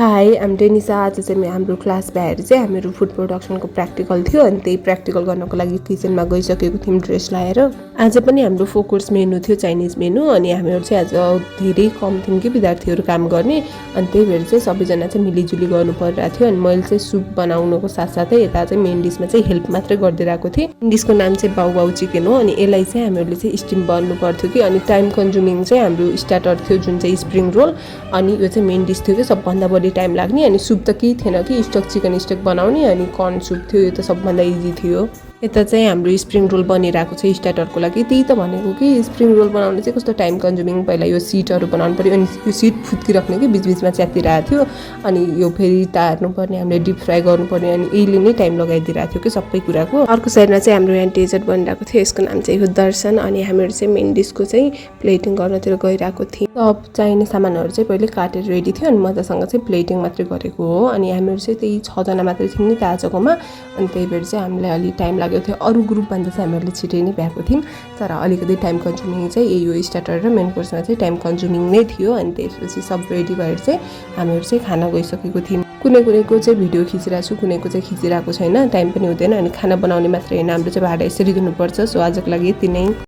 High आम डेनिसा। आज चाहिँ हाम्रो क्लास भ्याएर चाहिँ हामीहरू फुड प्रोडक्सनको प्र्याक्टिकल थियो अनि त्यही प्र्याक्टिकल गर्नको लागि किचनमा गइसकेको थियौँ ड्रेस लाएर। आज पनि हाम्रो 4 कोर्स मेनु थियो, चाइनिज मेनु। अनि हामीहरू चाहिँ आज धेरै कम थियौँ कि विद्यार्थीहरू काम गर्ने, अनि त्यही भएर चाहिँ सबैजना चाहिँ मिलिजुली गर्नु परिरहेको थियो। अनि मैले चाहिँ सुप बनाउनुको साथसाथै यता चाहिँ मेन डिसमा चाहिँ हेल्प मात्रै गरिदिरहेको थिएँ। डिसको नाम चाहिँ बाउ बाउ चिकन हो। अनि यसलाई चाहिँ हामीहरूले चाहिँ स्टिम बन्नु पर्थ्यो कि, अनि टाइम कन्ज्युमिङ चाहिँ हाम्रो स्टार्टर थियो जुन चाहिँ स्प्रिङ रोल, अनि यो चाहिँ मेन डिस थियो कि सबभन्दा बढी टाइम लाग्ने। अनि सुप त केही थिएन कि, स्टक चिकन स्टक बनाउने अनि कर्न सुप थियो, यो त सबभन्दा इजी थियो। यता चाहिँ हाम्रो स्प्रिङ रोल बनिरहेको छ स्टार्टरको लागि। त्यही त भनेको कि स्प्रिङ रोल बनाउनु चाहिँ कस्तो टाइम कन्ज्युमिङ। पहिला यो सिटहरू बनाउनु पऱ्यो, अनि यो सिट फुत्किराख्ने कि बिचबिचमा च्यातिरहेको थियो, अनि यो फेरि तार्नुपर्ने, हामीले डिप फ्राई गर्नुपर्ने, अनि यहीले नै टाइम लगाइदिरहेको थियो कि सबै कुराको। अर्को साइडमा चाहिँ हाम्रो यहाँ डेजर्ट बनिरहेको थियो, यसको नाम चाहिँ हो दर्शन। अनि हामीहरू चाहिँ मेन डिसको चाहिँ प्लेटिङ गर्नतिर गइरहेको थियौँ। सब चाहिने सामानहरू चाहिँ पहिले काटेर रेडी थियो, अनि मजासँग चाहिँ प्लेटिङ मात्रै गरेको हो। अनि हामीहरू चाहिँ त्यही 6 जना मात्रै थियौँ नि त आजकोमा, अनि त्यही भएर चाहिँ हामीलाई अलि टाइम लाग्यो थियो। अरू ग्रुपभन्दा चाहिँ हामीहरूले छिटै नै भ्याएको थियौँ, तर अलिकति टाइम कन्ज्युमिङ चाहिँ यो स्टार्टर र मेन कोर्समा चाहिँ टाइम कन्ज्युमिङ नै थियो। अनि त्यसपछि सब रेडी भएर चाहिँ हामीहरू चाहिँ खाना गइसकेको थियौँ। कुनैको चाहिँ भिडियो खिचिरहेको छु, कुनैको चाहिँ खिचिरहेको छैन, टाइम पनि हुँदैन। अनि खाना बनाउने मात्रै होइन, हाम्रो चाहिँ भाडा यसरी दिनुपर्छ। सो आजको लागि यति नै।